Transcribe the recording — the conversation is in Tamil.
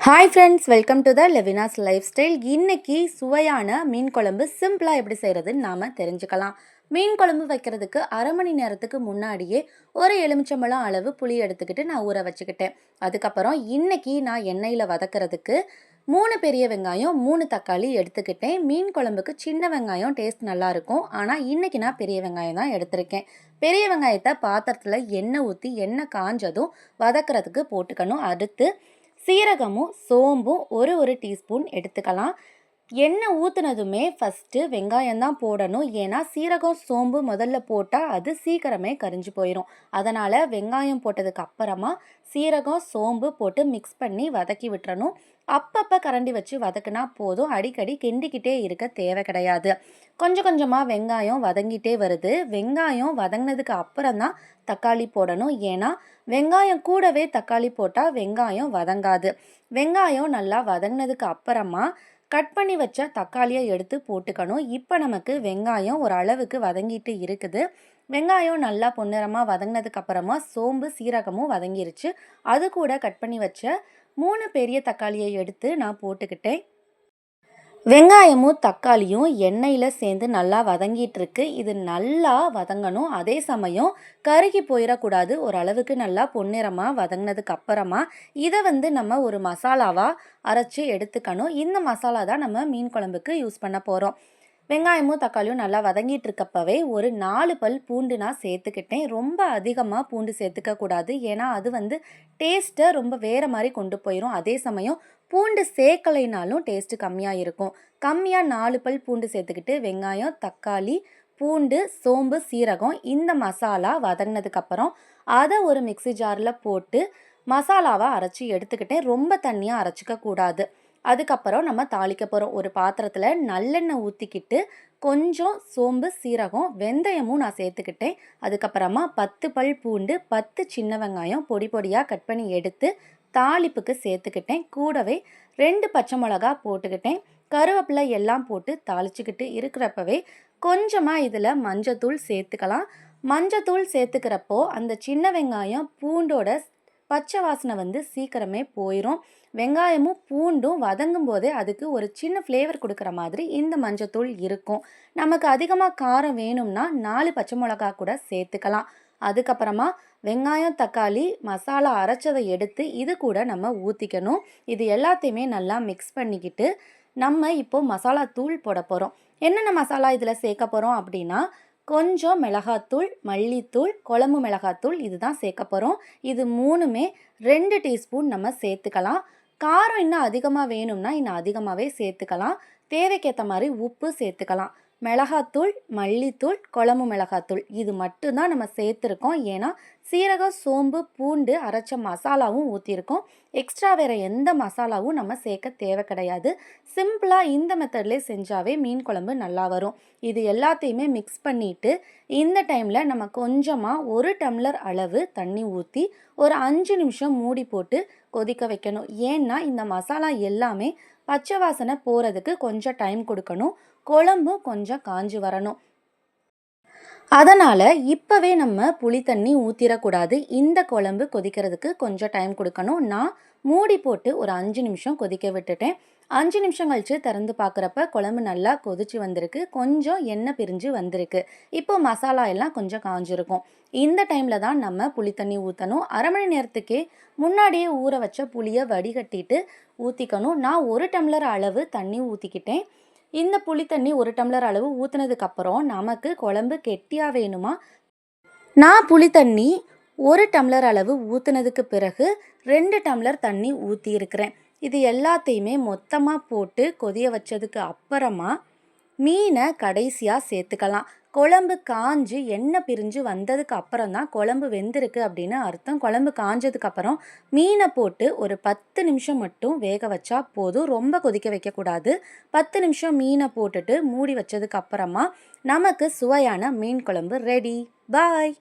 Hi friends, welcome to the Levina's lifestyle. இன்னைக்கு சுவையான மீன் குழம்பு சிம்பிளாக எப்படி செய்கிறதுன்னு நாம் தெரிஞ்சுக்கலாம். மீன் குழம்பு வைக்கிறதுக்கு அரை மணி நேரத்துக்கு முன்னாடியே ஒரு எலுமிச்சம்பழம் அளவு புளி எடுத்துக்கிட்டு நான் ஊற வச்சுக்கிட்டேன். அதுக்கப்புறம் இன்னைக்கு நான் எண்ணெயில் வதக்கிறதுக்கு 3 பெரிய வெங்காயம் 3 தக்காளி எடுத்துக்கிட்டேன். மீன் குழம்புக்கு சின்ன வெங்காயம் டேஸ்ட் நல்லாயிருக்கும், ஆனால் இன்னைக்கு நான் பெரிய வெங்காயம் தான் எடுத்திருக்கேன். பெரிய வெங்காயத்தை பாத்திரத்தில் எண்ணெய் ஊற்றி எண்ணெய் காஞ்சதும் வதக்கிறதுக்கு போட்டுக்கணும். அடுத்து சீரகமும் சோம்பும் ஒரு டீஸ்பூன் எடுத்துக்கலாம். எண்ணெய் ஊற்றுனதுமே ஃபஸ்ட்டு வெங்காயம் தான் போடணும். ஏன்னா சீரகம் சோம்பு முதல்ல போட்டால் அது சீக்கிரமே கரிஞ்சு போயிடும். அதனால் வெங்காயம் போட்டதுக்கு அப்புறமா சீரகம் சோம்பு போட்டு மிக்ஸ் பண்ணி வதக்கி விட்டுறணும். அப்பப்போ கரண்டி வச்சு வதக்குனா போதும், அடிக்கடி கிண்டிக்கிட்டே இருக்க தேவை கிடையாது. கொஞ்சம் கொஞ்சமாக வெங்காயம் வதங்கிட்டே வருது. வெங்காயம் வதங்கினதுக்கு அப்புறம் தான் தக்காளி போடணும். ஏன்னா வெங்காயம் கூடவே தக்காளி போட்டால் வெங்காயம் வதங்காது. வெங்காயம் நல்லா வதங்கினதுக்கு அப்புறமா கட் பண்ணி வச்ச தக்காளியை எடுத்து போட்டுக்கணும். இப்போ நமக்கு வெங்காயம் ஒரு அளவுக்கு வதங்கிட்டு இருக்குது. வெங்காயம் நல்லா பொன்னிறமாக வதங்கினதுக்கு அப்புறமா சோம்பு சீரகமும் வதங்கிருச்சு. அது கூட கட் பண்ணி வச்ச 3 பெரிய தக்காளியை எடுத்து நான் போட்டுக்கிட்டேன். வெங்காயமும் தக்காளியும் எண்ணெயில் சேர்ந்து நல்லா வதங்கிட்டு இருக்கு. இது நல்லா வதங்கணும். அதே சமயம் கருகி போயிடக்கூடாது. ஓரளவுக்கு நல்லா பொன்னிறமாக வதங்கினதுக்கு அப்புறமா இதை நம்ம ஒரு மசாலாவாக அரைச்சி எடுத்துக்கணும். இந்த மசாலா தான் நம்ம மீன் குழம்புக்கு யூஸ் பண்ண போகிறோம். வெங்காயமும் தக்காளியும் நல்லா வதங்கிட்டு இருக்கப்பவே ஒரு 4 பல் பூண்டு நான் சேர்த்துக்கிட்டேன். ரொம்ப அதிகமாக பூண்டு சேர்த்துக்கக்கூடாது. ஏன்னா அது டேஸ்ட்டை ரொம்ப வேறு மாதிரி கொண்டு போயிடும். அதே சமயம் பூண்டு சேர்க்கலைனாலும் டேஸ்ட்டு கம்மியாக இருக்கும். கம்மியாக 4 பல் பூண்டு சேர்த்துக்கிட்டு வெங்காயம் தக்காளி பூண்டு சோம்பு சீரகம் இந்த மசாலா வதங்கினதுக்கப்புறம் அதை ஒரு மிக்சி ஜாரில் போட்டு மசாலாவை அரைச்சி எடுத்துக்கிட்டேன். ரொம்ப தண்ணியாக அரைச்சிக்க கூடாது. அதுக்கப்புறம் நம்ம தாளிக்க போகிறோம். ஒரு பாத்திரத்தில் நல்லெண்ணெய் ஊற்றிக்கிட்டு கொஞ்சம் சோம்பு சீரகம் வெந்தயமும் நான் சேர்த்துக்கிட்டேன். அதுக்கப்புறமா 10 பல் பூண்டு 10 சின்ன வெங்காயம் பொடி பொடியாக கட் பண்ணி எடுத்து தாளிப்புக்கு சேர்த்துக்கிட்டேன். கூடவே 2 பச்சை மிளகா போட்டுக்கிட்டேன். கருவேப்பிலை எல்லாம் போட்டு தாளிச்சுக்கிட்டு இருக்கிறப்பவே கொஞ்சமாக இதில் மஞ்சத்தூள் சேர்த்துக்கலாம். மஞ்சத்தூள் சேர்த்துக்கிறப்போ அந்த சின்ன வெங்காயம் பூண்டோட பச்சை வாசனை சீக்கிரமே போயிடும். வெங்காயமும் பூண்டும் வதங்கும் போதே அதுக்கு ஒரு சின்ன ஃப்ளேவர் கொடுக்குற மாதிரி இந்த மஞ்சத்தூள் இருக்கும். நமக்கு அதிகமாக காரம் வேணும்னா 4 பச்சை மிளகா கூட சேர்த்துக்கலாம். அதுக்கப்புறமா வெங்காயம் தக்காளி மசாலா அரைச்சதை எடுத்து இது கூட நம்ம ஊற்றிக்கணும். இது எல்லாத்தையுமே நல்லா மிக்ஸ் பண்ணிக்கிட்டு நம்ம இப்போது மசாலா தூள் போட போகிறோம். என்னென்ன மசாலா இதில் சேர்க்க போகிறோம் அப்படின்னா கொஞ்சம் மிளகாத்தூள் மல்லித்தூள் குழம்பு மிளகாத்தூள் இதுதான் சேர்க்க போகிறோம். இது 3மே 2 டீஸ்பூன் நம்ம சேர்த்துக்கலாம். காரம் இன்னும் அதிகமாக வேணும்னா இன்னும் அதிகமாகவே சேர்த்துக்கலாம். தேவைக்கேற்ற மாதிரி உப்பு சேர்த்துக்கலாம். மிளகாத்தூள் மல்லித்தூள் குழம்பு மிளகாத்தூள் இது மட்டும்தான் நம்ம சேர்த்துருக்கோம். ஏன்னா சீரகம் சோம்பு பூண்டு அரைச்ச மசாலாவும் ஊற்றிருக்கோம். எக்ஸ்ட்ரா வேறு எந்த மசாலாவும் நம்ம சேர்க்க தேவை கிடையாது. சிம்பிளாக இந்த மெத்தட்லேயே செஞ்சாவே மீன் குழம்பு நல்லா வரும். இது எல்லாத்தையுமே மிக்ஸ் பண்ணிவிட்டு இந்த டைமில் நம்ம கொஞ்சமாக 1 டம்ளர் அளவு தண்ணி ஊற்றி ஒரு 5 நிமிஷம் மூடி போட்டு கொதிக்க வைக்கணும். ஏன்னா இந்த மசாலா எல்லாமே பச்சை வாசனை போகிறதுக்கு கொஞ்சம் டைம் கொடுக்கணும். குழம்பும் கொஞ்சம் காஞ்சி வரணும். அதனால் இப்போவே நம்ம புளி தண்ணி ஊற்றிடக்கூடாது. இந்த குழம்பு கொதிக்கிறதுக்கு கொஞ்சம் டைம் கொடுக்கணும். நான் மூடி போட்டு ஒரு 5 நிமிஷம் கொதிக்க விட்டுட்டேன். 5 நிமிஷம் கழித்து திறந்து பார்க்குறப்ப குழம்பு நல்லா கொதிச்சு வந்திருக்கு. கொஞ்சம் எண்ணெய் பிரிஞ்சு வந்திருக்கு. இப்போ மசாலா எல்லாம் கொஞ்சம் காஞ்சிருக்கும். இந்த டைமில் தான் நம்ம புளி தண்ணி ஊற்றணும். அரை மணி நேரத்துக்கே முன்னாடியே ஊற வச்ச புளியை வடிகட்டிட்டு ஊற்றிக்கணும். நான் 1 டம்ளர் அளவு தண்ணி ஊற்றிக்கிட்டேன். இந்த புளி தண்ணி 1 டம்ளர் அளவு ஊற்றுனதுக்கப்புறம் நமக்கு குழம்பு கெட்டியாக வேணுமா, நான் புளி தண்ணி 1 டம்ளர் அளவு ஊற்றுனதுக்கு பிறகு 2 டம்ளர் தண்ணி ஊற்றியிருக்கிறேன். இது எல்லாத்தையுமே மொத்தமாக போட்டு கொதிய வச்சதுக்கு அப்புறமா மீனை கடைசியாக சேர்த்துக்கலாம். குழம்பு காஞ்சி எண்ணெய் பிரிஞ்சு வந்ததுக்கு அப்புறம் தான் குழம்பு வெந்திருக்கு அப்படின்னு அர்த்தம். குழம்பு காஞ்சதுக்கப்புறம் மீனை போட்டு ஒரு 10 நிமிஷம் மட்டும் வேக வச்சா போதும். ரொம்ப கொதிக்க வைக்கக்கூடாது. 10 நிமிஷம் மீனை போட்டுட்டு மூடி வச்சதுக்கு அப்புறமா நமக்கு சுவையான மீன் குழம்பு ரெடி. பாய்.